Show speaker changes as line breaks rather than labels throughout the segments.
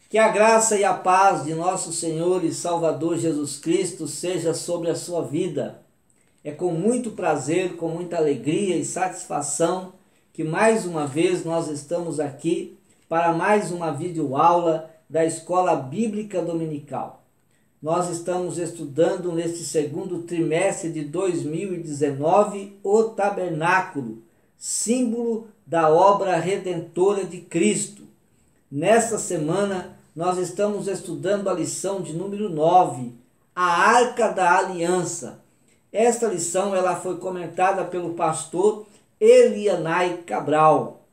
Que a graça e a paz de nosso Senhor e Salvador Jesus Cristo seja sobre a sua vida. É com muito prazer, com muita alegria e satisfação que mais uma vez nós estamos aqui para mais uma videoaula da Escola Bíblica Dominical. Nós estamos estudando neste segundo trimestre de 2019 o tabernáculo, símbolo da obra redentora de Cristo. Nesta semana nós estamos estudando a lição de número 9, a Arca da Aliança. Esta lição ela foi comentada pelo pastor Elianai Cabral.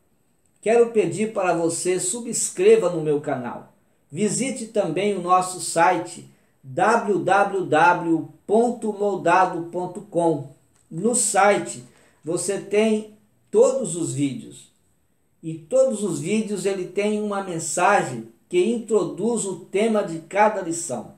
Quero pedir para você subscreva no meu canal. Visite também o nosso site www.moldado.com. No site você tem todos os vídeos. E todos os vídeos ele tem uma mensagem que introduz o tema de cada lição.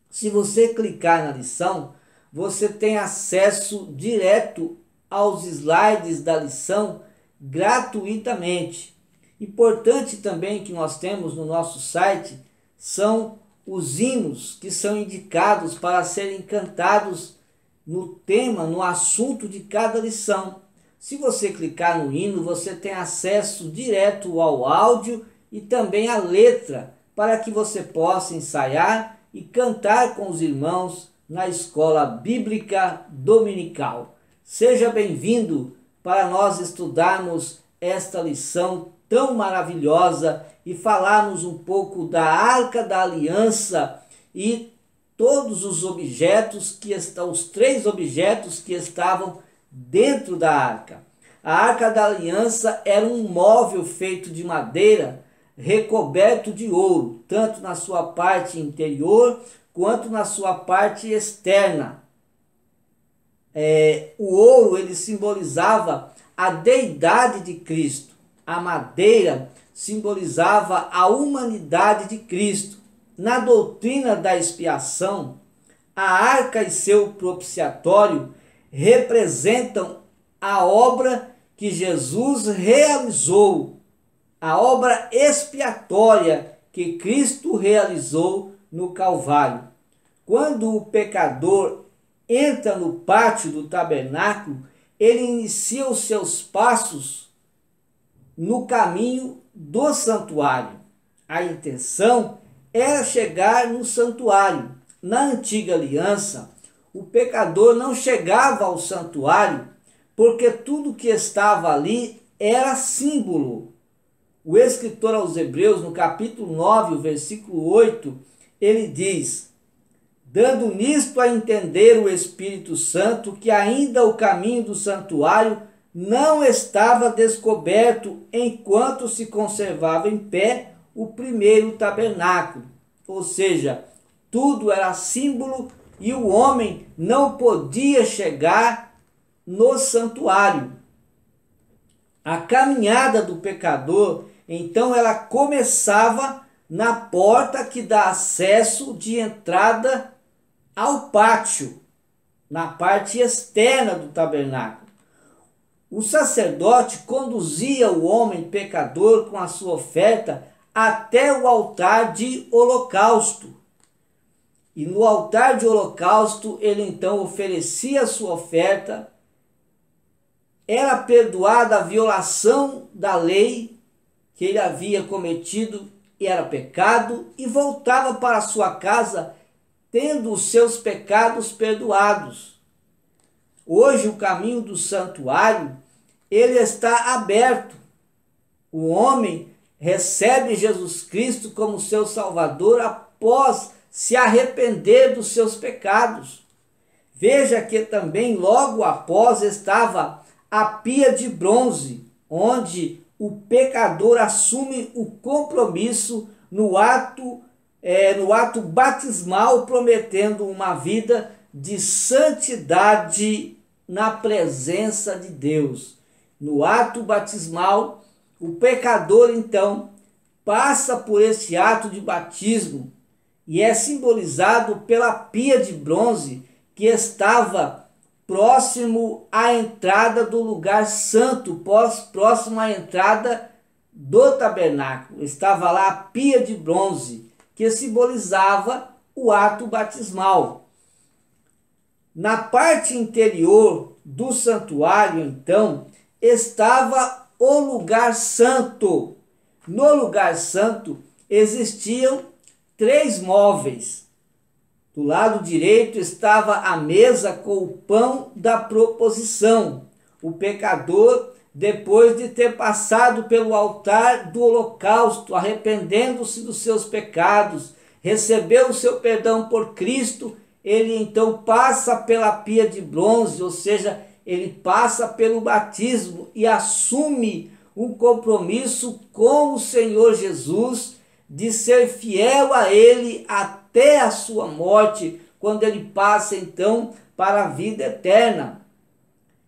Se você clicar na lição, você tem acesso direto aos slides da lição gratuitamente. Importante também que nós temos no nosso site são os hinos que são indicados para serem cantados no tema, no assunto de cada lição. Se você clicar no hino, você tem acesso direto ao áudio e também à letra, para que você possa ensaiar e cantar com os irmãos na Escola Bíblica Dominical. Seja bem-vindo para nós estudarmos esta lição tão maravilhosa e falarmos um pouco da Arca da Aliança e todos os objetos os 3 objetos que estavam dentro da arca. A Arca da Aliança era um móvel feito de madeira recoberto de ouro, tanto na sua parte interior quanto na sua parte externa. O ouro ele simbolizava a deidade de Cristo, a madeira simbolizava a humanidade de Cristo. Na doutrina da expiação, a arca e seu propiciatório representam a obra que Jesus realizou, a obra expiatória que Cristo realizou no Calvário. Quando o pecador entra no pátio do tabernáculo, ele inicia os seus passos no caminho do santuário. A intenção era chegar no santuário. Na antiga aliança, o pecador não chegava ao santuário porque tudo que estava ali era símbolo. O escritor aos Hebreus, no capítulo 9, o versículo 8, ele diz: dando nisto a entender o Espírito Santo que ainda o caminho do santuário não estava descoberto enquanto se conservava em pé o primeiro tabernáculo. Ou seja, tudo era símbolo e o homem não podia chegar no santuário. A caminhada do pecador, então, ela começava na porta que dá acesso de entrada ao pátio, na parte externa do tabernáculo. O sacerdote conduzia o homem pecador com a sua oferta até o altar de holocausto. E no altar de holocausto, ele então oferecia a sua oferta, era perdoada a violação da lei que ele havia cometido, e era pecado, e voltava para sua casa tendo os seus pecados perdoados. Hoje o caminho do santuário, ele está aberto. O homem recebe Jesus Cristo como seu Salvador após se arrepender dos seus pecados. Veja que também logo após estava a pia de bronze, onde o pecador assume o compromisso no ato batismal, prometendo uma vida de santidade na presença de Deus. No ato batismal, o pecador então passa por esse ato de batismo e é simbolizado pela pia de bronze que estava próximo à entrada do lugar santo, próximo à entrada do tabernáculo estava lá a pia de bronze, que simbolizava o ato batismal. Na parte interior do santuário, então, estava o lugar santo. No lugar santo existiam 3 móveis. Do lado direito estava a mesa com o pão da proposição. O pecador, depois de ter passado pelo altar do holocausto, arrependendo-se dos seus pecados, recebeu o seu perdão por Cristo, ele então passa pela pia de bronze, ou seja, ele passa pelo batismo e assume um compromisso com o Senhor Jesus de ser fiel a ele até a sua morte, quando ele passa então para a vida eterna.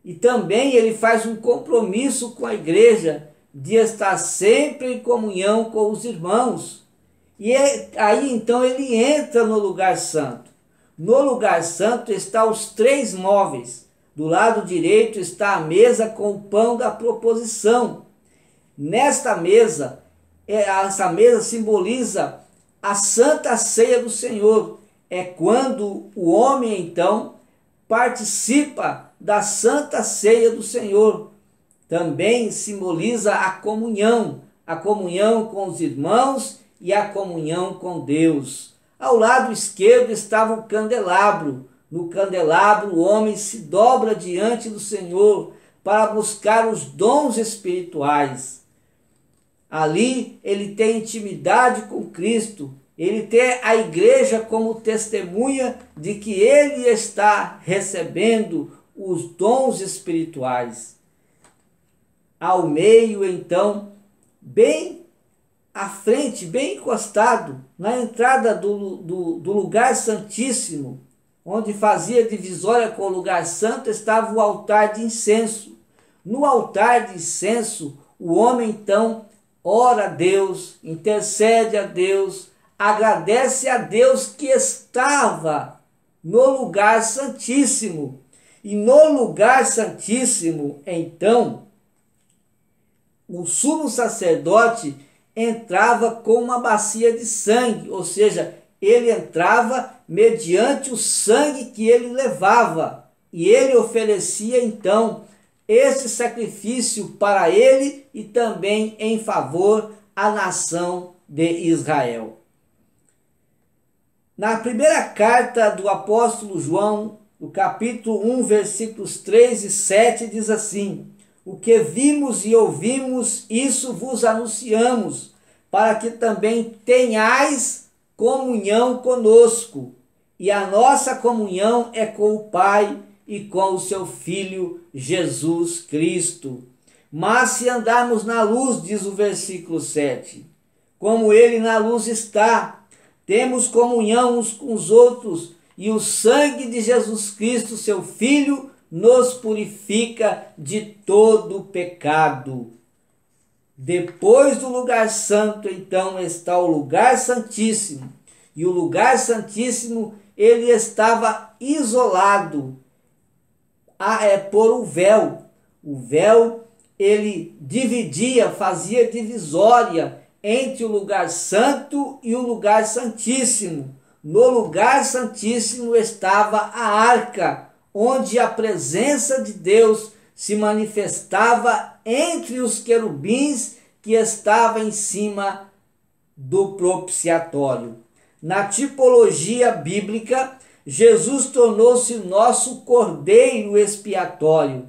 E também ele faz um compromisso com a igreja de estar sempre em comunhão com os irmãos. E aí então ele entra no lugar santo. No lugar santo estão os 3 móveis. Do lado direito está a mesa com o pão da proposição. Nesta mesa, essa mesa simboliza a Santa Ceia do Senhor. É quando o homem então participa da Santa Ceia do Senhor. Também simboliza a comunhão com os irmãos e a comunhão com Deus. Ao lado esquerdo estava o candelabro. No candelabro o homem se dobra diante do Senhor para buscar os dons espirituais. Ali ele tem intimidade com Cristo, ele tem a igreja como testemunha de que ele está recebendo os dons espirituais. Ao meio, então, bem à frente, bem encostado, na entrada do lugar santíssimo, onde fazia divisória com o lugar santo, estava o altar de incenso. No altar de incenso, o homem então ora a Deus, intercede a Deus, agradece a Deus que estava no lugar santíssimo. E no lugar santíssimo, então, o sumo sacerdote entrava com uma bacia de sangue, ou seja, ele entrava mediante o sangue que ele levava, e ele oferecia então este sacrifício para ele e também em favor à nação de Israel. Na primeira carta do apóstolo João, no capítulo 1, versículos 3 e 7, diz assim: o que vimos e ouvimos, isso vos anunciamos, para que também tenhais comunhão conosco. E a nossa comunhão é com o Pai e com o seu Filho Jesus Cristo. Mas se andarmos na luz, diz o versículo 7, como ele na luz está, temos comunhão uns com os outros, e o sangue de Jesus Cristo, seu Filho, nos purifica de todo pecado. Depois do lugar santo, então, está o lugar santíssimo. E o lugar santíssimo, ele estava isolado por um véu. O véu, ele dividia, fazia divisória entre o lugar santo e o lugar santíssimo. No lugar santíssimo estava a arca, onde a presença de Deus se manifestava entre os querubins que estavam em cima do propiciatório. Na tipologia bíblica, Jesus tornou-se nosso cordeiro expiatório,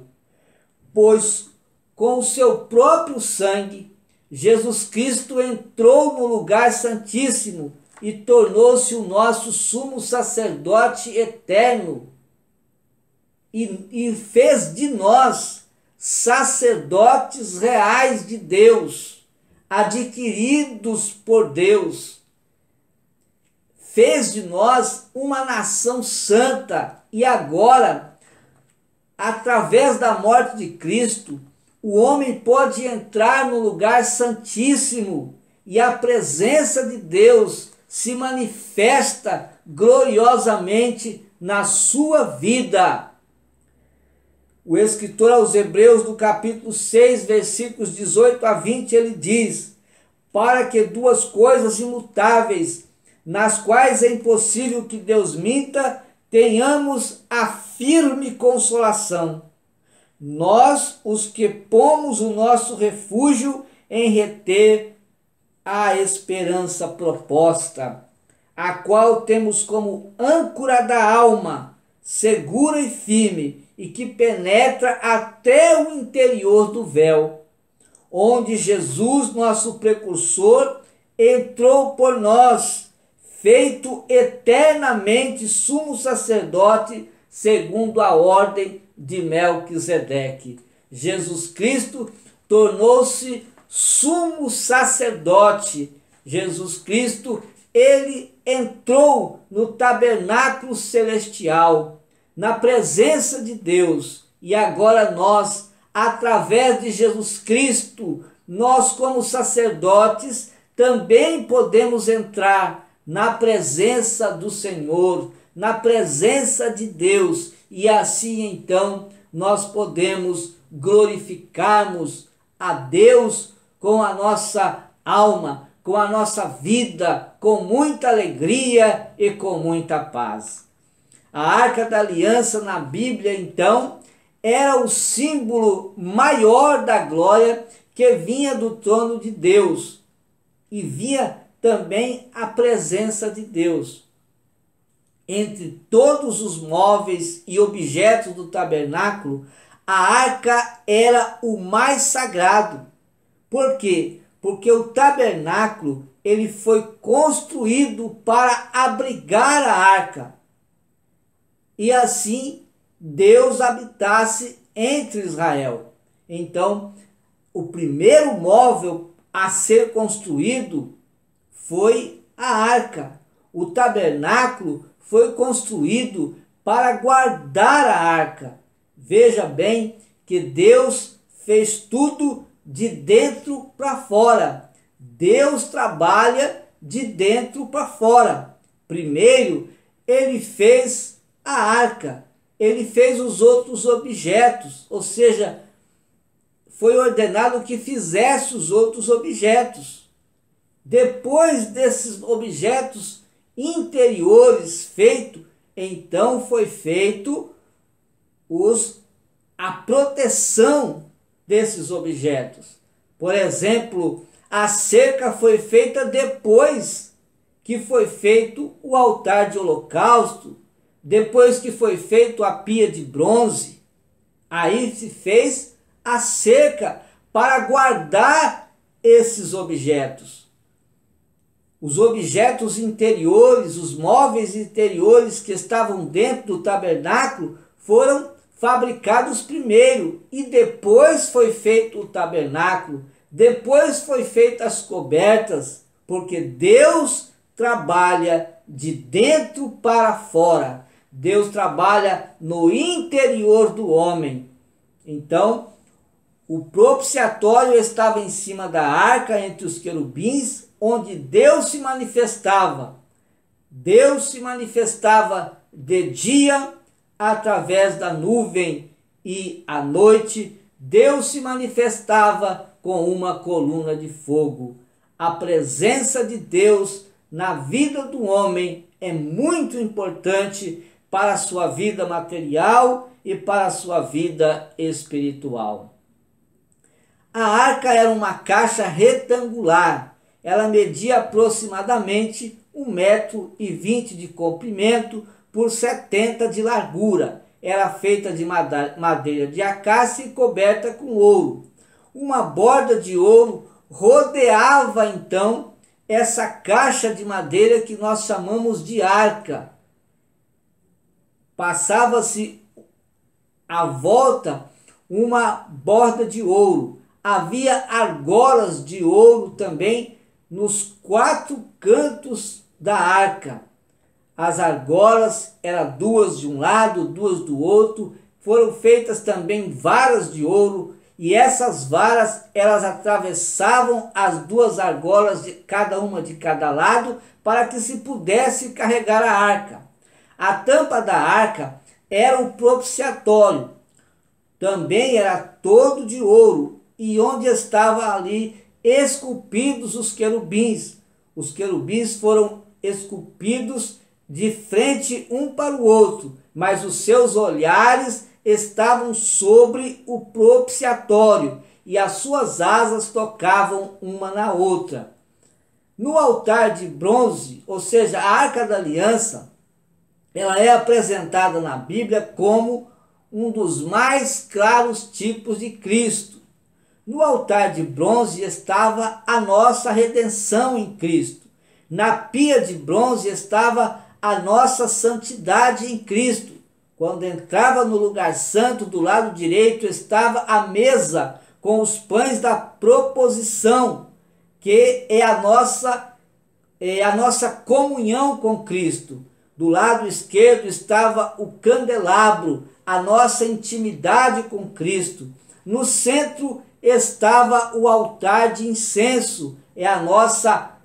pois com o seu próprio sangue, Jesus Cristo entrou no lugar santíssimo e tornou-se o nosso sumo sacerdote eterno e fez de nós sacerdotes reais de Deus, adquiridos por Deus. Fez de nós uma nação santa e agora, através da morte de Cristo, o homem pode entrar no lugar santíssimo e a presença de Deus se manifesta gloriosamente na sua vida. O escritor aos Hebreus, no capítulo 6, versículos 18 a 20, ele diz: para que duas coisas imutáveis, nas quais é impossível que Deus minta, tenhamos a firme consolação. Nós, os que pomos o nosso refúgio em reter a esperança proposta, a qual temos como âncora da alma, segura e firme, e que penetra até o interior do véu, onde Jesus, nosso precursor, entrou por nós, feito eternamente sumo sacerdote, segundo a ordem de Melquisedeque. Jesus Cristo tornou-se sumo sacerdote. Jesus Cristo, ele entrou no tabernáculo celestial, na presença de Deus, e agora nós, através de Jesus Cristo, nós como sacerdotes também podemos entrar na presença do Senhor, na presença de Deus, e assim então nós podemos glorificarmos a Deus com a nossa alma, com a nossa vida, com muita alegria e com muita paz. A Arca da Aliança na Bíblia, então, era o símbolo maior da glória que vinha do trono de Deus, e via também a presença de Deus. Entre todos os móveis e objetos do tabernáculo, a arca era o mais sagrado. Por quê? Porque o tabernáculo ele foi construído para abrigar a arca, e assim Deus habitasse entre Israel. Então, o primeiro móvel a ser construído foi a arca. O tabernáculo foi construído para guardar a arca. Veja bem que Deus fez tudo de dentro para fora. Deus trabalha de dentro para fora. Primeiro, ele fez a arca, ele fez os outros objetos, ou seja, foi ordenado que fizesse os outros objetos. Depois desses objetos interiores feitos, então foi feito a proteção desses objetos. Por exemplo, a cerca foi feita depois que foi feito o altar de holocausto, depois que foi feito a pia de bronze. Aí se fez a cerca para guardar esses objetos. Os objetos interiores, os móveis interiores que estavam dentro do tabernáculo foram fabricados primeiro, e depois foi feito o tabernáculo, depois foi feitas as cobertas, porque Deus trabalha de dentro para fora. Deus trabalha no interior do homem. Então, o propiciatório estava em cima da arca, entre os querubins, onde Deus se manifestava. Deus se manifestava de dia através da nuvem, e à noite Deus se manifestava com uma coluna de fogo. A presença de Deus na vida do homem é muito importante para a sua vida material e para a sua vida espiritual. A arca era uma caixa retangular. Ela media aproximadamente 1,20 m de comprimento por 70 de largura. Era feita de madeira de acácia e coberta com ouro. Uma borda de ouro rodeava então essa caixa de madeira que nós chamamos de arca. Passava-se à volta uma borda de ouro. Havia argolas de ouro também nos 4 cantos da arca. As argolas eram 2 de um lado, 2 do outro. Foram feitas também varas de ouro, e essas varas elas atravessavam as 2 argolas, de cada uma de cada lado, para que se pudesse carregar a arca. A tampa da arca era o propiciatório. também era todo de ouro, e onde estavam ali esculpidos os querubins. Os querubins foram esculpidos de frente um para o outro, mas os seus olhares estavam sobre o propiciatório, e as suas asas tocavam uma na outra. No altar de bronze, ou seja, a Arca da Aliança, ela é apresentada na Bíblia como um dos mais claros tipos de Cristo. No altar de bronze estava a nossa redenção em Cristo. Na pia de bronze estava a nossa santidade em Cristo. Quando entrava no lugar santo, do lado direito estava a mesa com os pães da proposição, que é a nossa comunhão com Cristo. Do lado esquerdo estava o candelabro, a nossa intimidade com Cristo. No centro estava o altar de incenso, é a nossa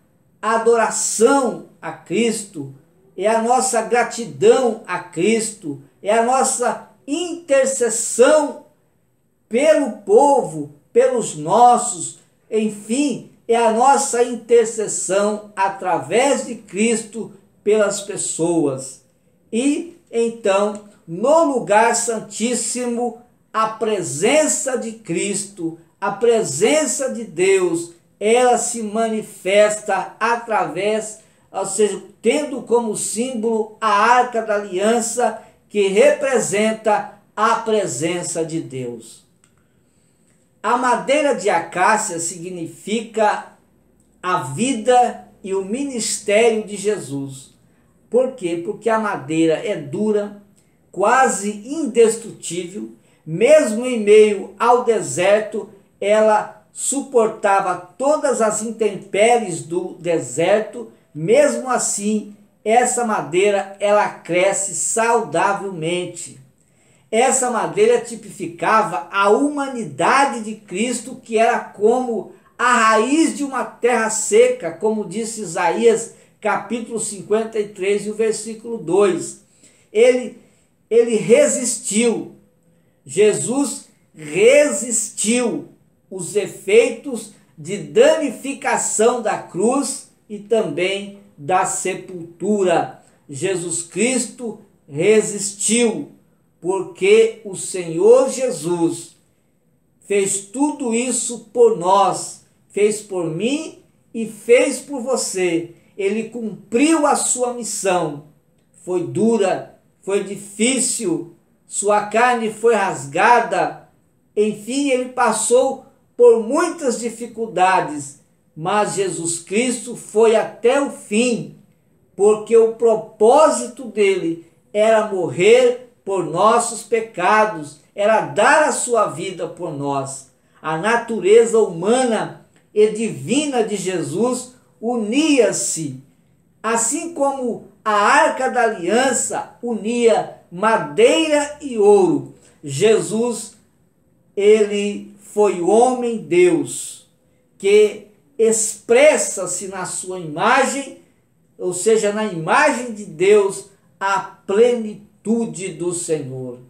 adoração a Cristo, é a nossa gratidão a Cristo, é a nossa intercessão pelo povo, pelos nossos, enfim, é a nossa intercessão através de Cristo pelas pessoas. E então, no lugar santíssimo, a presença de Cristo, a presença de Deus, ela se manifesta através, ou seja, tendo como símbolo a Arca da Aliança, que representa a presença de Deus. A madeira de acácia significa a vida e o ministério de Jesus. Por quê? Porque a madeira é dura, quase indestrutível. Mesmo em meio ao deserto, ela suportava todas as intempéries do deserto. Mesmo assim, essa madeira ela cresce saudavelmente. Essa madeira tipificava a humanidade de Cristo, que era como a raiz de uma terra seca, como disse Isaías capítulo 53 e o versículo 2. Ele resistiu. Jesus resistiu os efeitos de danificação da cruz e também da sepultura. Jesus Cristo resistiu, porque o Senhor Jesus fez tudo isso por nós, fez por mim e fez por você. Ele cumpriu a sua missão. Foi dura, foi difícil, sua carne foi rasgada, enfim, ele passou por muitas dificuldades, mas Jesus Cristo foi até o fim, porque o propósito dele era morrer por nossos pecados, era dar a sua vida por nós. A natureza humana e divina de Jesus unia-se, assim como a Arca da Aliança unia madeira e ouro. Jesus, ele foi homem Deus, que expressa-se na sua imagem, ou seja, na imagem de Deus, a plenitude do Senhor.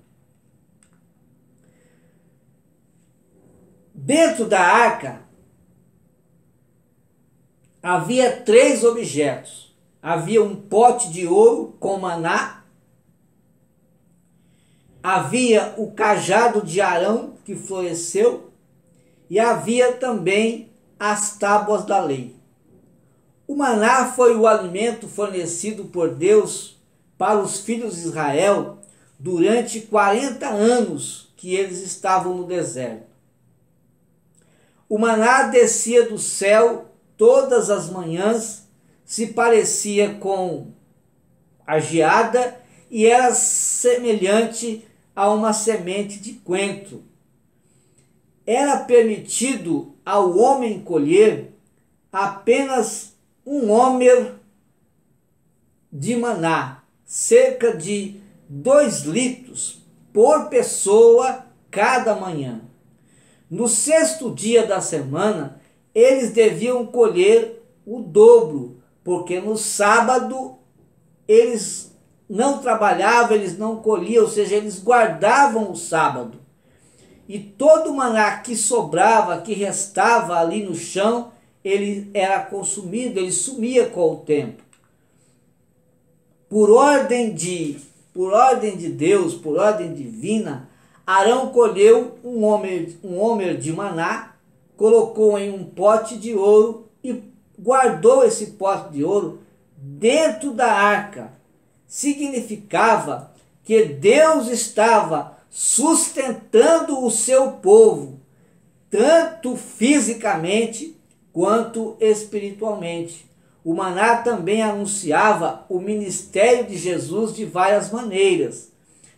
Dentro da arca havia 3 objetos. Havia um pote de ouro com maná, havia o cajado de Arão que floresceu e havia também as tábuas da lei. O maná foi o alimento fornecido por Deus para os filhos de Israel durante 40 anos que eles estavam no deserto. O maná descia do céu todas as manhãs, se parecia com a geada e era semelhante a uma semente de coentro. Era permitido ao homem colher apenas 1 homer de maná, cerca de 2 litros por pessoa cada manhã. No 6º dia da semana, eles deviam colher o dobro, porque no sábado eles não trabalhavam, eles não colhiam, ou seja, eles guardavam o sábado. e todo o maná que sobrava, que restava ali no chão, ele era consumido, ele sumia com o tempo. Por ordem de Deus, por ordem divina, Arão colheu um homer de maná, colocou em um pote de ouro e guardou esse pote de ouro dentro da arca. Significava que Deus estava sustentando o seu povo, tanto fisicamente quanto espiritualmente. O maná também anunciava o ministério de Jesus de várias maneiras.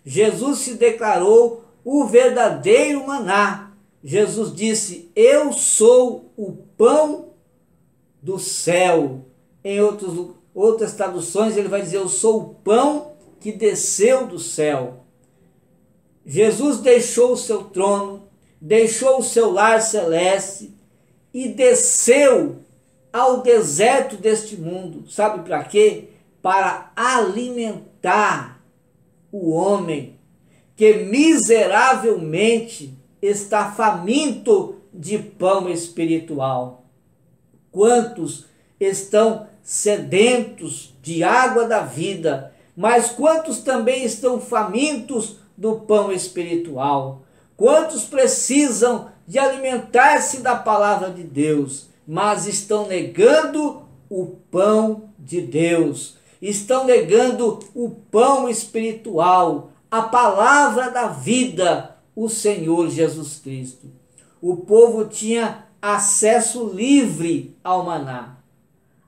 Jesus se declarou o verdadeiro maná. Jesus disse: eu sou o pão do céu. Em outras traduções ele vai dizer: eu sou o pão que desceu do céu. Jesus deixou o seu trono, deixou o seu lar celeste e desceu ao deserto deste mundo. Sabe para quê? Para alimentar o homem que miseravelmente está faminto de pão espiritual. Quantos estão sedentos de água da vida, mas quantos também estão famintos do pão espiritual? Quantos precisam de alimentar-se da palavra de Deus, mas estão negando o pão de Deus, estão negando o pão espiritual, a palavra da vida, o Senhor Jesus Cristo. O povo tinha acesso livre ao maná.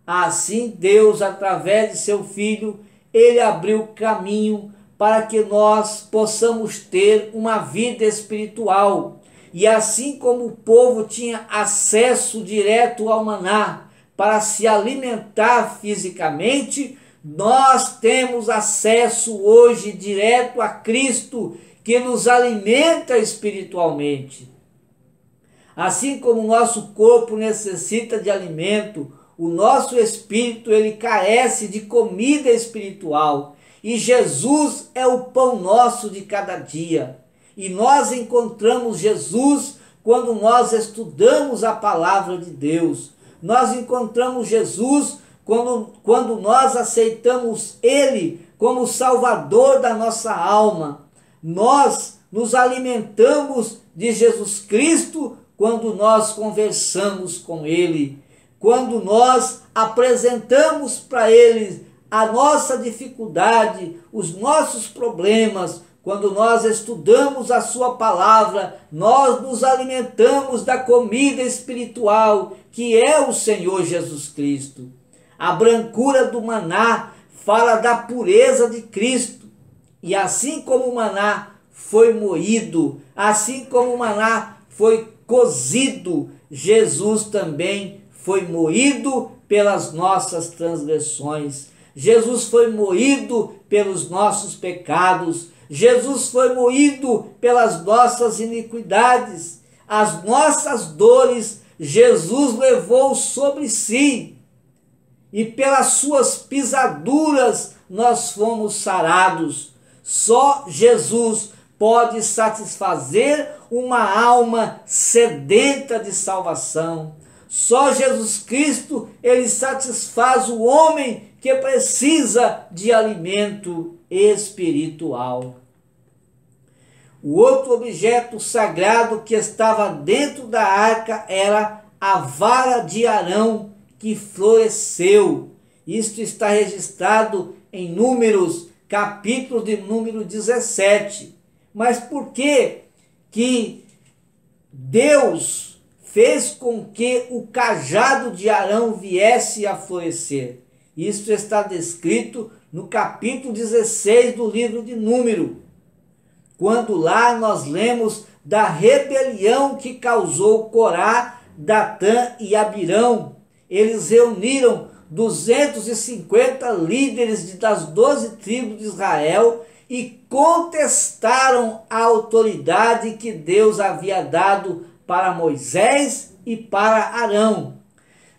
Assim, Deus, através de seu Filho, ele abriu caminho para que nós possamos ter uma vida espiritual. E assim como o povo tinha acesso direto ao maná para se alimentar fisicamente, nós temos acesso hoje direto a Cristo, que nos alimenta espiritualmente. Assim como o nosso corpo necessita de alimento, o nosso espírito ele carece de comida espiritual. E Jesus é o pão nosso de cada dia. E nós encontramos Jesus quando nós estudamos a palavra de Deus. Nós encontramos Jesus quando nós aceitamos Ele como Salvador da nossa alma. Nós nos alimentamos de Jesus Cristo quando nós conversamos com Ele. Quando nós apresentamos para Ele a nossa dificuldade, os nossos problemas, quando nós estudamos a sua palavra, nós nos alimentamos da comida espiritual, que é o Senhor Jesus Cristo. A brancura do maná fala da pureza de Cristo. E assim como o maná foi moído, assim como o maná foi cozido, Jesus também foi moído pelas nossas transgressões. Jesus foi moído pelos nossos pecados. Jesus foi moído pelas nossas iniquidades. As nossas dores Jesus levou sobre si. E pelas suas pisaduras nós fomos sarados. Só Jesus pode satisfazer uma alma sedenta de salvação. Só Jesus Cristo, ele satisfaz o homem que precisa de alimento espiritual. O outro objeto sagrado que estava dentro da arca era a vara de Arão que floresceu. Isto está registrado em Números, capítulo de número 17. Mas por que Deus fez com que o cajado de Arão viesse a florescer? Isto está descrito no capítulo 16 do livro de Número, quando lá nós lemos da rebelião que causou Corá, Datã e Abirão. Eles reuniram 250 líderes das 12 tribos de Israel e contestaram a autoridade que Deus havia dado para Moisés e para Arão.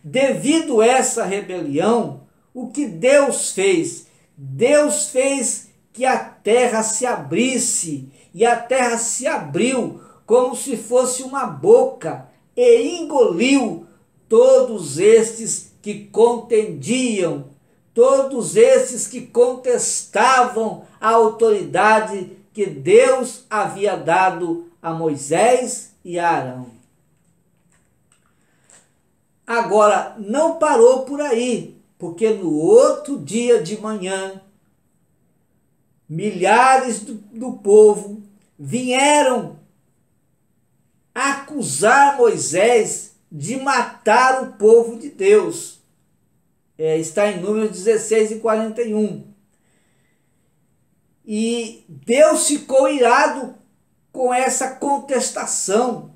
Devido a essa rebelião, o que Deus fez? Deus fez que a terra se abrisse, e a terra se abriu como se fosse uma boca e engoliu todos estes que contendiam, todos estes que contestavam a autoridade que Deus havia dado a Moisés e a Arão. Agora, não parou por aí, porque no outro dia de manhã, milhares do povo vieram acusar Moisés de matar o povo de Deus. Está em Números 16 e 41. E Deus ficou irado com essa contestação.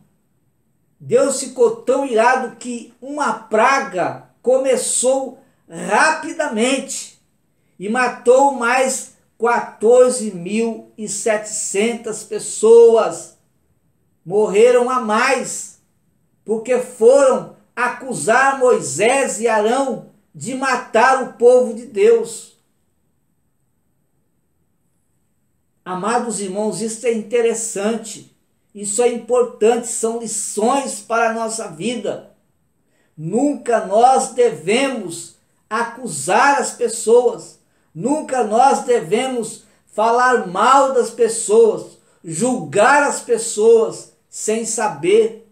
Deus ficou tão irado que uma praga começou rapidamente e matou mais 14.700 pessoas. Morreram a mais, porque foram acusar Moisés e Arão de matar o povo de Deus. Amados irmãos, isso é interessante, isso é importante, são lições para a nossa vida. Nunca nós devemos acusar as pessoas, nunca nós devemos falar mal das pessoas, julgar as pessoas sem saber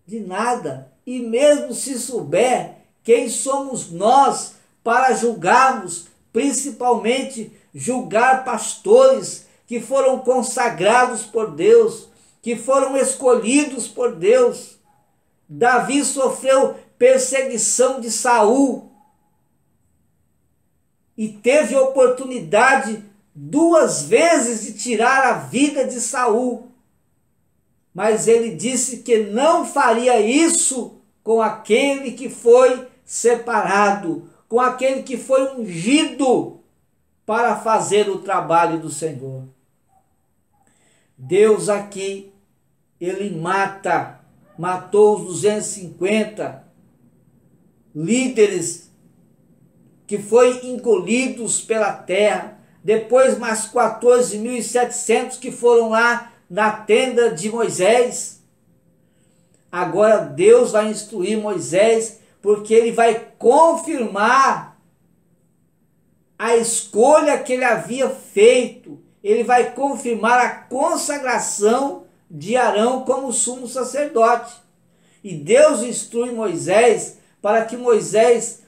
de nada. E mesmo se souber, quem somos nós para julgarmos, principalmente julgar pastores que foram consagrados por Deus, que foram escolhidos por Deus. Davi sofreu perseguição de Saul e teve oportunidade 2 vezes de tirar a vida de Saul. Mas ele disse que não faria isso com aquele que foi separado, com aquele que foi ungido para fazer o trabalho do Senhor. Deus aqui, ele matou os 250 líderes que foram engolidos pela terra, depois mais 14.700 que foram lá na tenda de Moisés. Agora Deus vai instruir Moisés, porque ele vai confirmar a escolha que ele havia feito. Ele vai confirmar a consagração de Arão como sumo sacerdote. E Deus instrui Moisés para que Moisés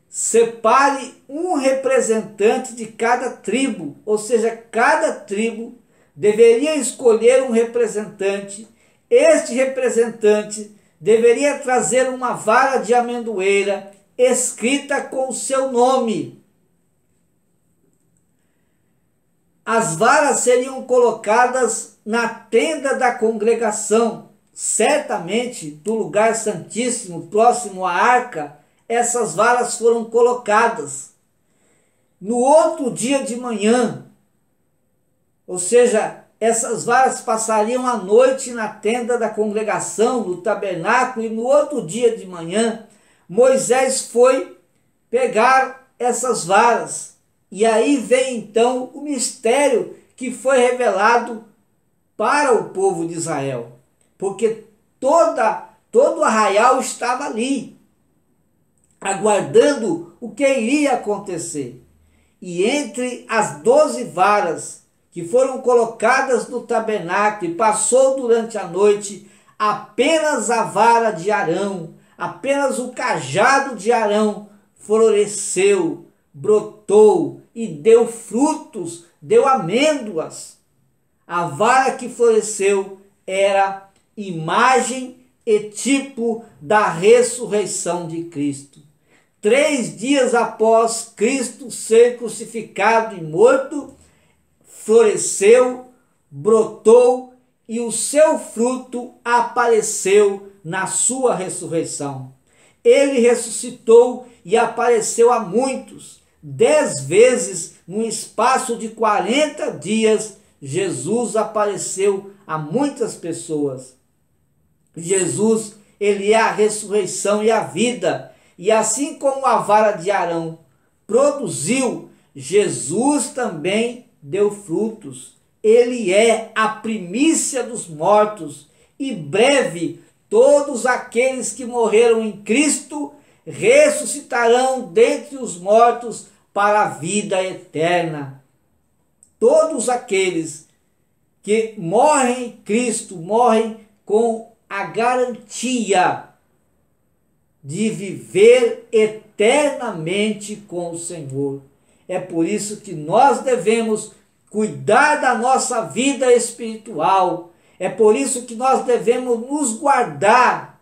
separe um representante de cada tribo, ou seja, cada tribo deveria escolher um representante. Este representante deveria trazer uma vara de amendoeira escrita com o seu nome. As varas seriam colocadas na tenda da congregação, certamente do lugar santíssimo, próximo à arca. Essas varas foram colocadas. No outro dia de manhã, ou seja, essas varas passariam a noite na tenda da congregação, no tabernáculo, e no outro dia de manhã, Moisés foi pegar essas varas. E aí vem então o mistério que foi revelado para o povo de Israel, porque todo o arraial estava ali, aguardando o que iria acontecer. E entre as 12 varas que foram colocadas no tabernáculo e passou durante a noite, apenas a vara de Arão, apenas o cajado de Arão floresceu, brotou e deu frutos, deu amêndoas. A vara que floresceu era imagem e tipo da ressurreição de Cristo. 3 dias após Cristo ser crucificado e morto, floresceu, brotou e o seu fruto apareceu na sua ressurreição. Ele ressuscitou e apareceu a muitos. 10 vezes no espaço de 40 dias, Jesus apareceu a muitas pessoas. Jesus, ele é a ressurreição e a vida. E assim como a vara de Arão produziu, Jesus também deu frutos. Ele é a primícia dos mortos. e breve todos aqueles que morreram em Cristo ressuscitarão dentre os mortos para a vida eterna. Todos aqueles que morrem em Cristo morrem com a garantia de viver eternamente com o Senhor. É por isso que nós devemos cuidar da nossa vida espiritual. É por isso que nós devemos nos guardar,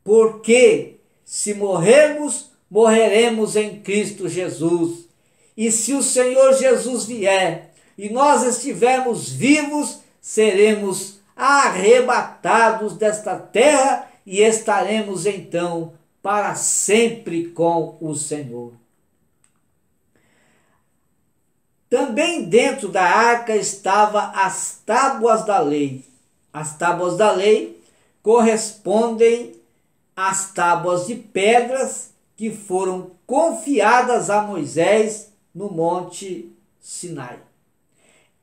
porque se morrermos, morreremos em Cristo Jesus. E se o Senhor Jesus vier e nós estivermos vivos, seremos arrebatados desta terra e estaremos então para sempre com o Senhor. Também dentro da arca estavam as tábuas da lei. As tábuas da lei correspondem às tábuas de pedras que foram confiadas a Moisés no Monte Sinai.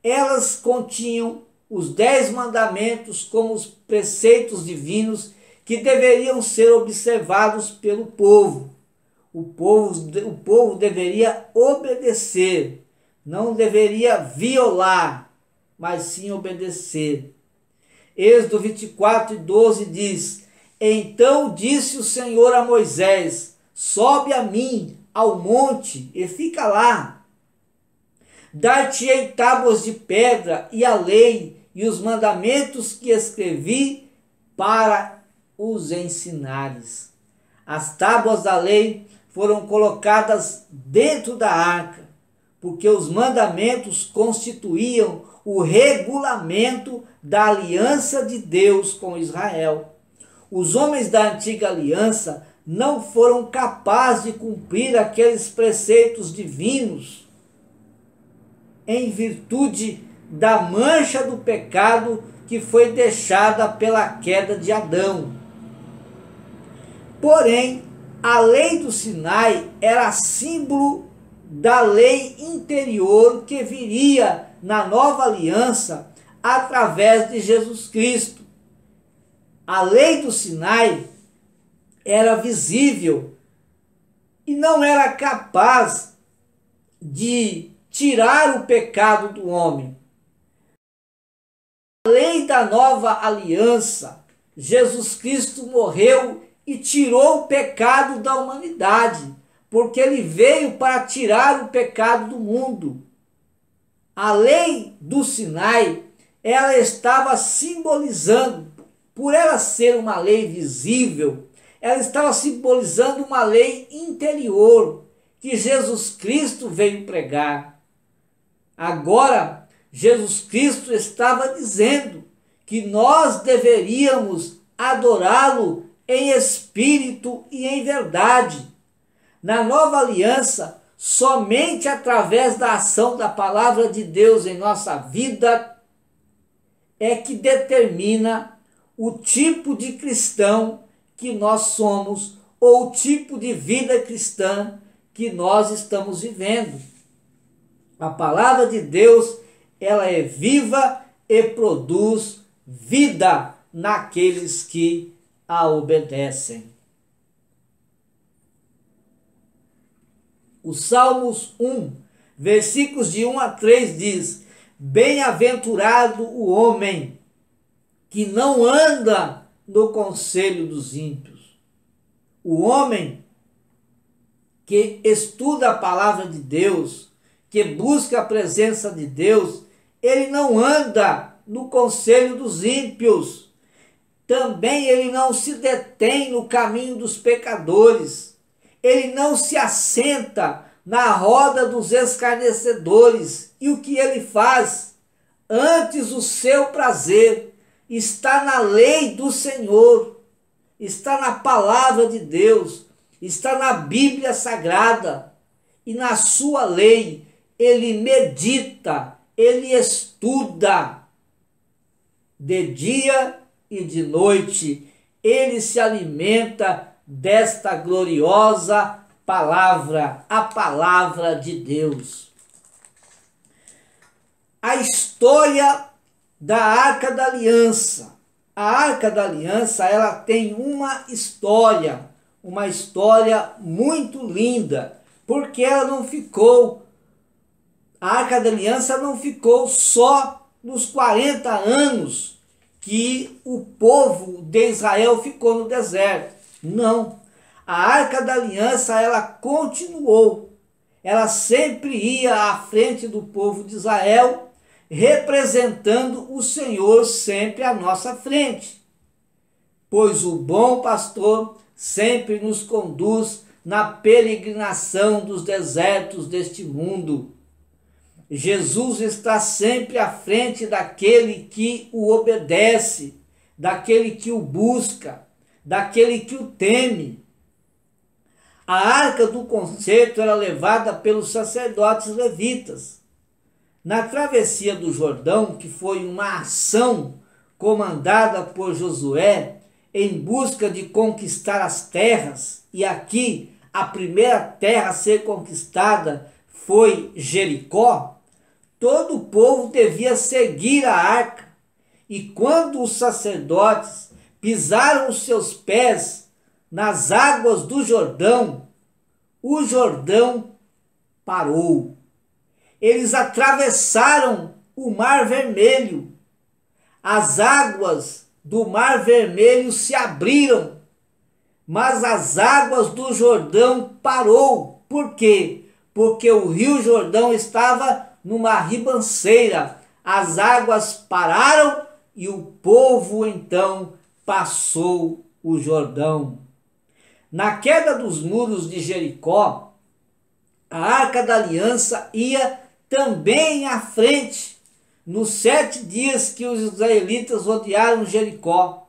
Elas continham os 10 mandamentos como os preceitos divinos que deveriam ser observados pelo povo. O povo deveria obedecer, não deveria violar, mas sim obedecer. Êxodo 24:12 diz: Então disse o Senhor a Moisés: Sobe a mim ao monte e fica lá. Dar-te-ei tábuas de pedra e a lei e os mandamentos que escrevi para os ensinares. As tábuas da lei foram colocadas dentro da arca, porque os mandamentos constituíam o regulamento da aliança de Deus com Israel. Os homens da antiga aliança não foram capazes de cumprir aqueles preceitos divinos em virtude da mancha do pecado que foi deixada pela queda de Adão. Porém, a lei do Sinai era símbolo da lei interior que viria na nova aliança através de Jesus Cristo. A lei do Sinai era visível e não era capaz de tirar o pecado do homem. A lei da nova aliança, Jesus Cristo morreu e tirou o pecado da humanidade, porque ele veio para tirar o pecado do mundo. A lei do Sinai, ela estava simbolizando, por ela ser uma lei visível, ela estava simbolizando uma lei interior que Jesus Cristo veio pregar. Agora, Jesus Cristo estava dizendo que nós deveríamos adorá-lo em espírito e em verdade. Na nova aliança, somente através da ação da palavra de Deus em nossa vida é que determina o tipo de cristão que nós somos ou o tipo de vida cristã que nós estamos vivendo. A palavra de Deus, ela é viva e produz vida naqueles que a obedecem. O Salmos 1, versículos de 1 a 3 diz: Bem-aventurado o homem que não anda no conselho dos ímpios. O homem que estuda a palavra de Deus, que busca a presença de Deus, ele não anda no conselho dos ímpios. Também ele não se detém no caminho dos pecadores. Ele não se assenta na roda dos escarnecedores. E o que ele faz? Antes o seu prazer está na lei do Senhor, está na palavra de Deus, está na Bíblia Sagrada. E na sua lei ele medita, ele estuda de dia e de noite. Ele se alimenta desta gloriosa palavra, a palavra de Deus. A história da Arca da Aliança. A Arca da Aliança, ela tem uma história muito linda, porque ela não ficou, a Arca da Aliança não ficou só nos 40 anos que o povo de Israel ficou no deserto. Não. A Arca da Aliança, ela continuou. Ela sempre ia à frente do povo de Israel, representando o Senhor sempre à nossa frente. Pois o bom pastor sempre nos conduz na peregrinação dos desertos deste mundo. Jesus está sempre à frente daquele que o obedece, daquele que o busca, daquele que o teme. A arca do concerto era levada pelos sacerdotes levitas. Na travessia do Jordão, que foi uma ação comandada por Josué em busca de conquistar as terras, e aqui a primeira terra a ser conquistada foi Jericó, todo o povo devia seguir a arca. E quando os sacerdotes pisaram os seus pés nas águas do Jordão, o Jordão parou. Eles atravessaram o Mar Vermelho. As águas do Mar Vermelho se abriram, mas as águas do Jordão parou. Por quê? Porque o Rio Jordão estava numa ribanceira. As águas pararam e o povo então passou o Jordão. Na queda dos muros de Jericó, a Arca da Aliança ia também à frente, nos 7 dias que os israelitas rodearam Jericó.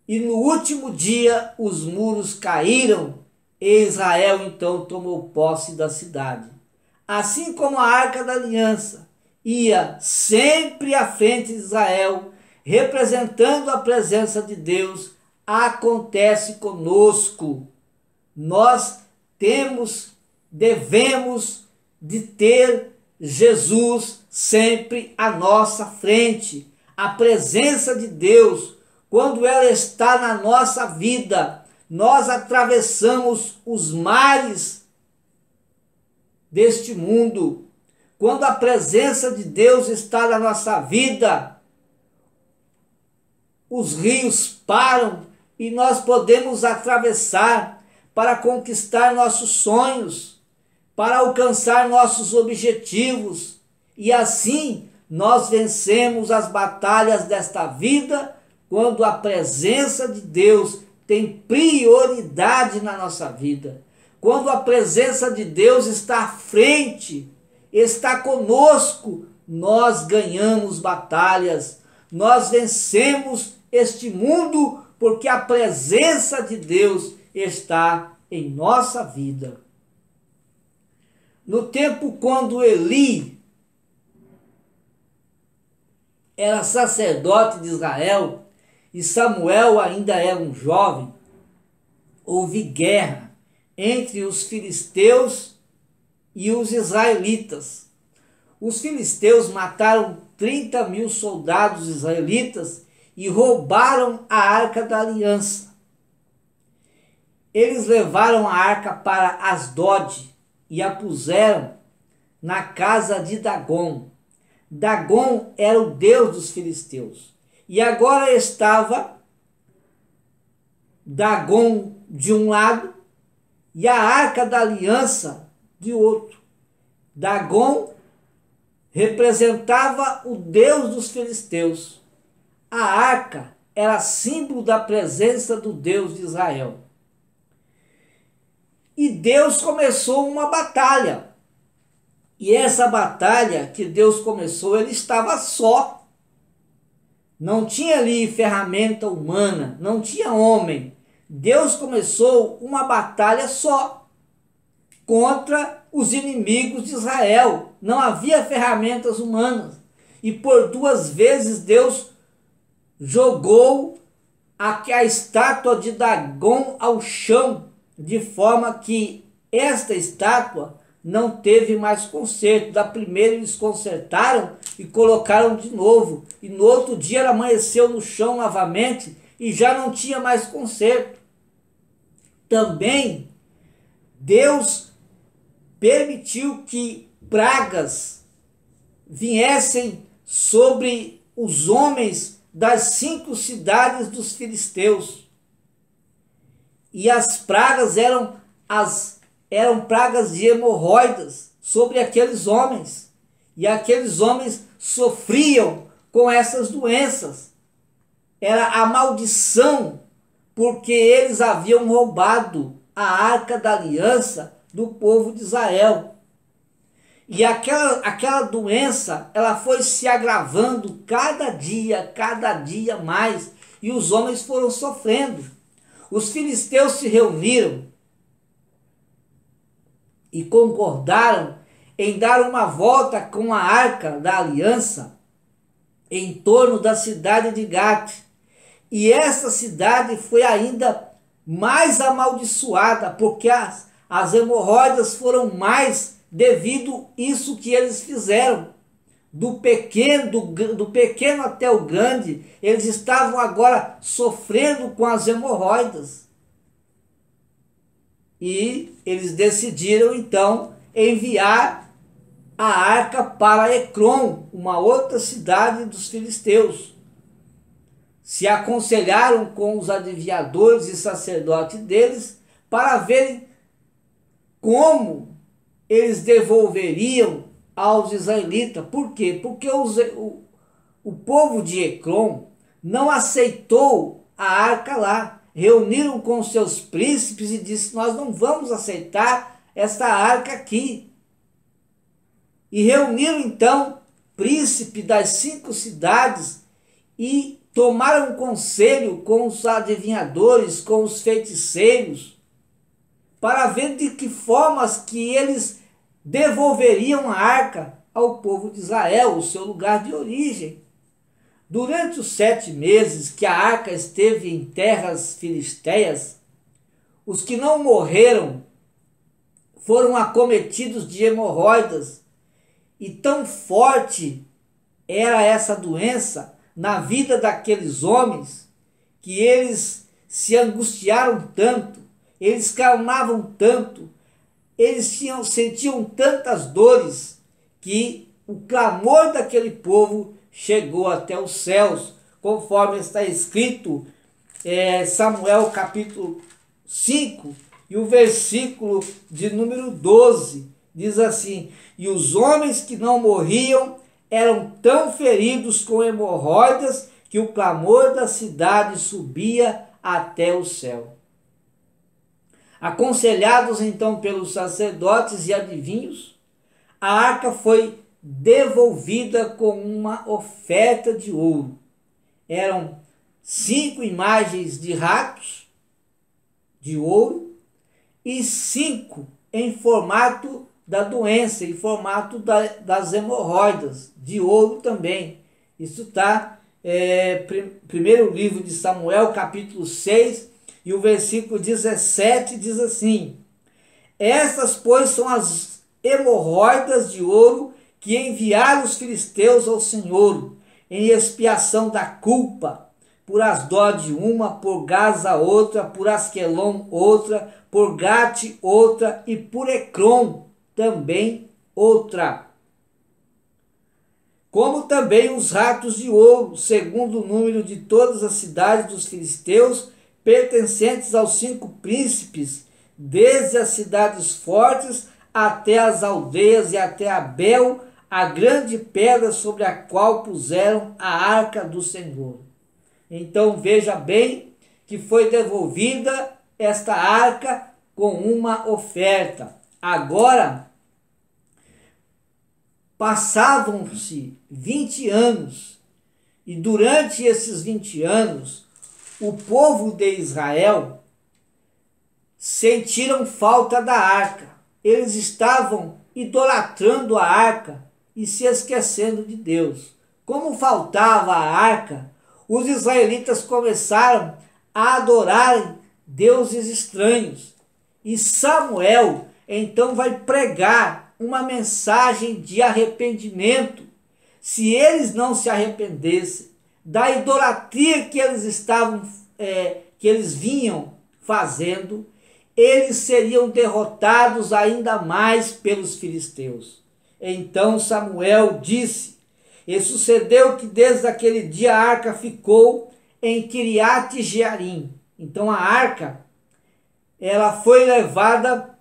E no último dia os muros caíram e Israel então tomou posse da cidade. Assim como a Arca da Aliança ia sempre à frente de Israel, representando a presença de Deus, acontece conosco. Nós devemos de ter Jesus sempre à nossa frente. A presença de Deus, quando ela está na nossa vida, nós atravessamos os mares deste mundo. Quando a presença de Deus está na nossa vida, os rios param e nós podemos atravessar para conquistar nossos sonhos, para alcançar nossos objetivos. E assim nós vencemos as batalhas desta vida quando a presença de Deus tem prioridade na nossa vida. Quando a presença de Deus está à frente, está conosco, nós ganhamos batalhas, nós vencemos este mundo porque a presença de Deus está em nossa vida. No tempo quando Eli era sacerdote de Israel e Samuel ainda era um jovem, houve guerra entre os filisteus e os israelitas. Os filisteus mataram 30.000 soldados israelitas e roubaram a Arca da Aliança. Eles levaram a arca para Asdod e a puseram na casa de Dagon. Dagon era o deus dos filisteus. E agora estava Dagon de um lado e a Arca da Aliança de outro. Dagon representava o deus dos filisteus. A arca era símbolo da presença do Deus de Israel. E Deus começou uma batalha. E essa batalha que Deus começou, ele estava só. Não tinha ali ferramenta humana, não tinha homem. Deus começou uma batalha só contra os inimigos de Israel. Não havia ferramentas humanas. E por 2 vezes Deus jogou a estátua de Dagon ao chão, de forma que esta estátua não teve mais conserto. Da primeira eles consertaram e colocaram de novo. E no outro dia ela amanheceu no chão novamente e já não tinha mais conserto. Também Deus permitiu que pragas viessem sobre os homens das 5 cidades dos filisteus. E as pragas eram pragas de hemorroidas sobre aqueles homens. E aqueles homens sofriam com essas doenças. Era a maldição, porque eles haviam roubado a arca da aliança do povo de Israel. E aquela doença, ela foi se agravando cada dia mais, e os homens foram sofrendo. Os filisteus se reuniram e concordaram em dar uma volta com a arca da aliança em torno da cidade de Gate. E essa cidade foi ainda mais amaldiçoada, porque as hemorroidas foram mais devido isso que eles fizeram. Do pequeno até o grande, eles estavam agora sofrendo com as hemorroidas. E eles decidiram então enviar a arca para Ecrom, uma outra cidade dos filisteus. Se aconselharam com os adivinhadores e sacerdotes deles para verem como eles devolveriam aos israelitas. Por quê? Porque o povo de Ecrom não aceitou a arca lá. Reuniram com seus príncipes e disse: nós não vamos aceitar esta arca aqui. E reuniram então príncipe das 5 cidades e tomaram conselho com os adivinhadores, com os feiticeiros, para ver de que formas que eles devolveriam a arca ao povo de Israel, o seu lugar de origem. Durante os 7 meses que a arca esteve em terras filisteias, os que não morreram foram acometidos de hemorroidas, e tão forte era essa doença na vida daqueles homens, que eles se angustiaram tanto, eles clamavam tanto, eles sentiam tantas dores, que o clamor daquele povo chegou até os céus, conforme está escrito Samuel capítulo 5, e o versículo de número 12, diz assim: e os homens que não morriam eram tão feridos com hemorroidas, que o clamor da cidade subia até o céu. Aconselhados então pelos sacerdotes e adivinhos, a arca foi devolvida com uma oferta de ouro. Eram 5 imagens de ratos de ouro e 5 em formato da doença, em formato das hemorroidas, de ouro também. Isso está primeiro livro de Samuel, capítulo 6, e o versículo 17 diz assim: estas, pois, são as hemorroidas de ouro que enviaram os filisteus ao Senhor, em expiação da culpa, por Asdod uma, por Gaza outra, por Asquelon outra, por Gate outra, e por Ecrom também outra. Como também os ratos de ouro, segundo o número de todas as cidades dos filisteus, pertencentes aos 5 príncipes, desde as cidades fortes até as aldeias e até Abel, a grande pedra sobre a qual puseram a arca do Senhor. Então veja bem que foi devolvida esta arca com uma oferta. Agora, passavam-se 20 anos, e durante esses 20 anos, o povo de Israel sentiram falta da arca. Eles estavam idolatrando a arca e se esquecendo de Deus. Como faltava a arca, os israelitas começaram a adorarem deuses estranhos. E Samuel então vai pregar uma mensagem de arrependimento. Se eles não se arrependessem da idolatria que eles vinham fazendo, eles seriam derrotados ainda mais pelos filisteus. Então Samuel disse: e sucedeu que desde aquele dia a arca ficou em Quiriate-Jearim. Então a arca, ela foi levada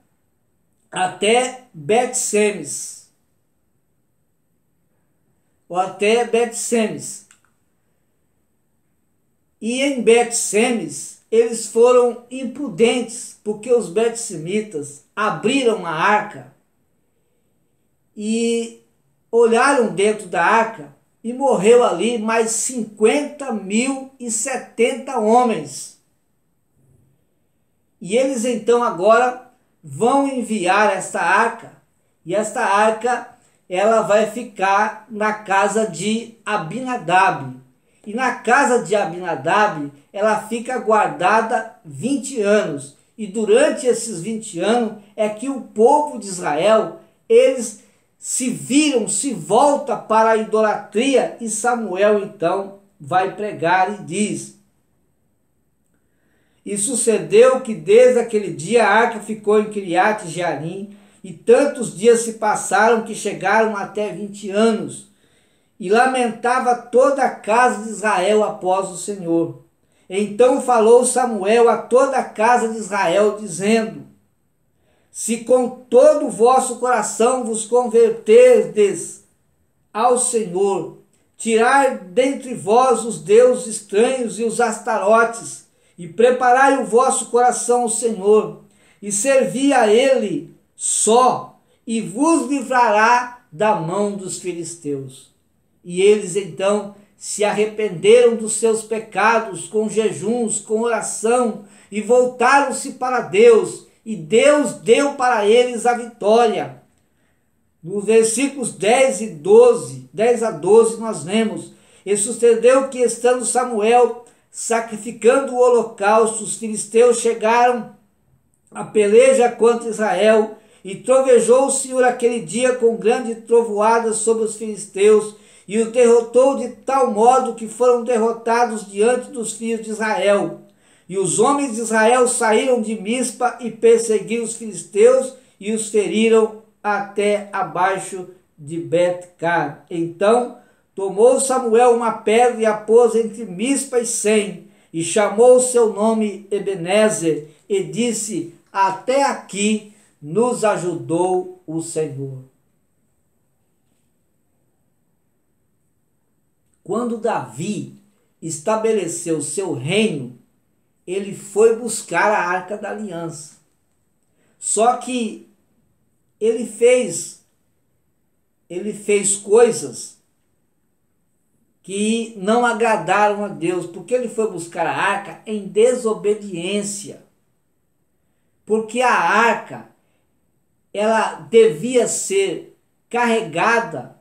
até Bet-Semes, ou até Bet-Semes. E em Bet-Semes eles foram imprudentes, porque os bet-semitas abriram a arca e olharam dentro da arca, e morreu ali mais 50.070 homens. E eles então agora vão enviar esta arca, e esta arca ela vai ficar na casa de Abinadab. E na casa de Abinadab ela fica guardada 20 anos. E durante esses 20 anos é que o povo de Israel, eles se volta para a idolatria, e Samuel então vai pregar e diz: e sucedeu que desde aquele dia a arca ficou em Quiriate-Jearim, e tantos dias se passaram que chegaram até 20 anos, e lamentava toda a casa de Israel após o Senhor. Então falou Samuel a toda a casa de Israel, dizendo: se com todo o vosso coração vos converterdes ao Senhor, tirai dentre vós os deuses estranhos e os astarotes, e preparai o vosso coração ao Senhor, e servi a Ele só, e vos livrará da mão dos filisteus. E eles então se arrependeram dos seus pecados com jejuns, com oração, e voltaram-se para Deus, e Deus deu para eles a vitória. Nos versículos 10 a 12, nós lemos: e sucedeu que, estando Samuel sacrificando o holocausto, os filisteus chegaram a peleja contra Israel, e trovejou o Senhor aquele dia com grande trovoada sobre os filisteus, e os derrotou de tal modo que foram derrotados diante dos filhos de Israel. E os homens de Israel saíram de Mispa e perseguiram os filisteus e os feriram até abaixo de Bet-Car. Então tomou Samuel uma pedra e a pôs entre Mispa e Sem, e chamou o seu nome Ebenezer, e disse: até aqui nos ajudou o Senhor. Quando Davi estabeleceu seu reino, ele foi buscar a Arca da Aliança. Só que ele fez coisas que não agradaram a Deus, porque ele foi buscar a arca em desobediência. Porque a arca, ela devia ser carregada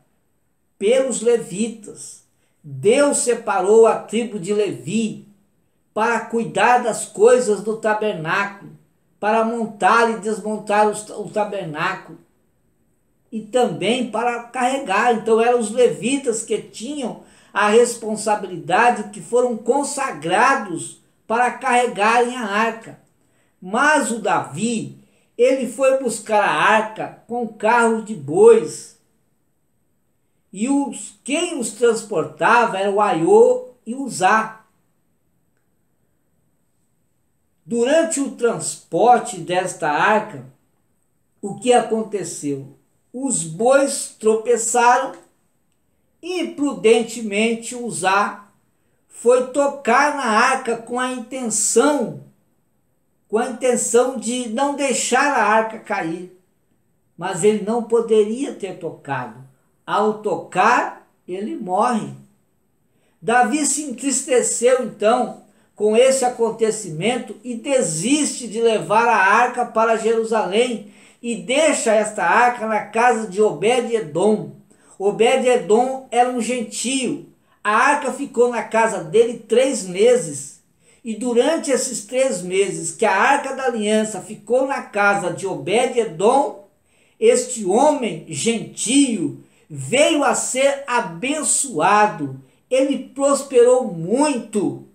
pelos levitas. Deus separou a tribo de Levi para cuidar das coisas do tabernáculo, para montar e desmontar o tabernáculo, e também para carregar. Então eram os levitas que tinham a responsabilidade, que foram consagrados para carregarem a arca. Mas o Davi, ele foi buscar a arca com carros de bois, e quem os transportava era o Aiô e o Uzá. Durante o transporte desta arca, o que aconteceu? Os bois tropeçaram, e imprudentemente Uzá foi tocar na arca com a intenção de não deixar a arca cair. Mas ele não poderia ter tocado. Ao tocar, ele morre. Davi se entristeceu então com esse acontecimento e desiste de levar a arca para Jerusalém e deixa esta arca na casa de Obed-Edom. Obed-Edom era um gentio. A arca ficou na casa dele 3 meses. E durante esses 3 meses que a Arca da Aliança ficou na casa de Obed-edom, este homem gentio veio a ser abençoado. Ele prosperou muito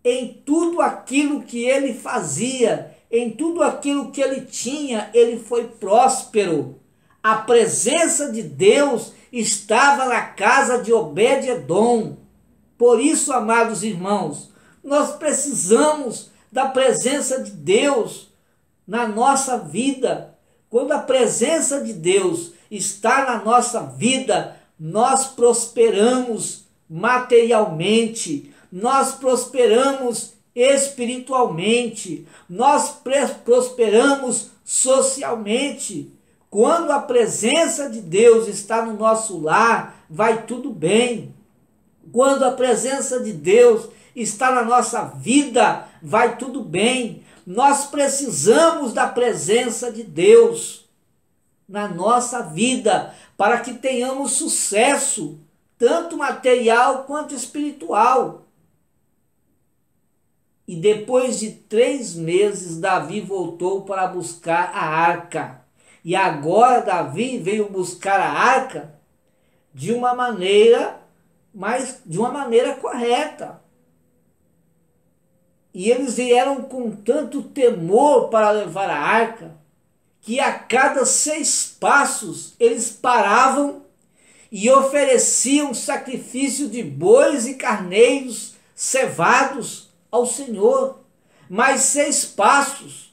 em tudo aquilo que ele fazia, em tudo aquilo que ele tinha, ele foi próspero. A presença de Deus estava na casa de Obed-edom. Por isso, amados irmãos, nós precisamos da presença de Deus na nossa vida. Quando a presença de Deus está na nossa vida, nós prosperamos materialmente, nós prosperamos espiritualmente, nós prosperamos socialmente. Quando a presença de Deus está no nosso lar, vai tudo bem. Quando a presença de Deus está na nossa vida, vai tudo bem. Nós precisamos da presença de Deus na nossa vida para que tenhamos sucesso, tanto material quanto espiritual. E depois de 3 meses, Davi voltou para buscar a arca. E agora Davi veio buscar a arca de uma maneira correta. E eles vieram com tanto temor para levar a arca, que a cada 6 passos eles paravam e ofereciam sacrifício de bois e carneiros cevados ao Senhor. Mais 6 passos,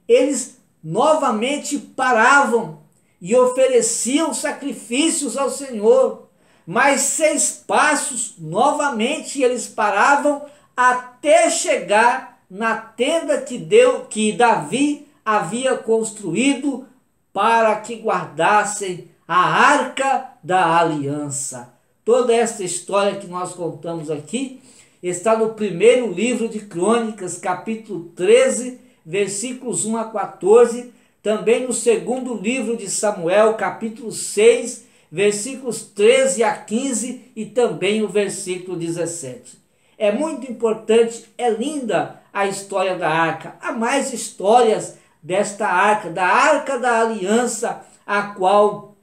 eles novamente paravam e ofereciam sacrifícios ao Senhor. Mais 6 passos, novamente eles paravam até chegar na tenda que Davi havia construído para que guardassem a Arca da Aliança. Toda essa história que nós contamos aqui está no primeiro livro de Crônicas, capítulo 13, versículos 1 a 14, também no segundo livro de Samuel, capítulo 6, versículos 13 a 15 e também o versículo 17. É muito importante, é linda a história da arca. Há mais histórias desta arca, da Arca da Aliança, a qual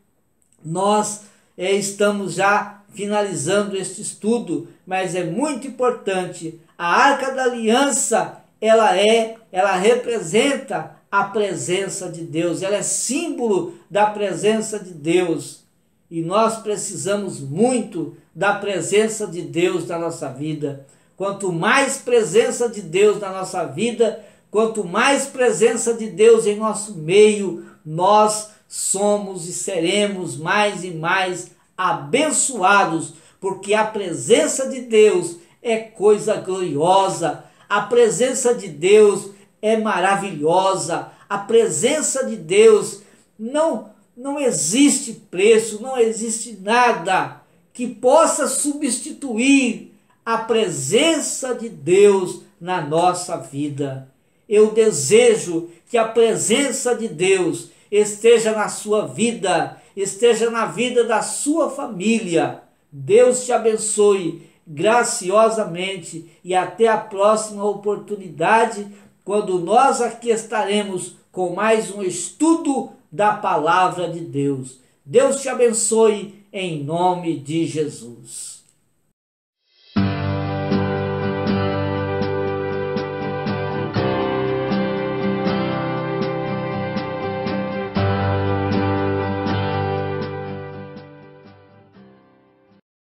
nós estamos já finalizando este estudo, mas é muito importante. A Arca da Aliança, ela representa a presença de Deus, ela é símbolo da presença de Deus. E nós precisamos muito da presença de Deus na nossa vida. Quanto mais presença de Deus na nossa vida, quanto mais presença de Deus em nosso meio, nós somos e seremos mais e mais abençoados, porque a presença de Deus é coisa gloriosa, a presença de Deus é maravilhosa, a presença de Deus não existe preço, não existe nada que possa substituir a presença de Deus na nossa vida. Eu desejo que a presença de Deus esteja na sua vida, esteja na vida da sua família. Deus te abençoe graciosamente e até a próxima oportunidade, quando nós aqui estaremos com mais um estudo da palavra de Deus. Deus te abençoe em nome de Jesus.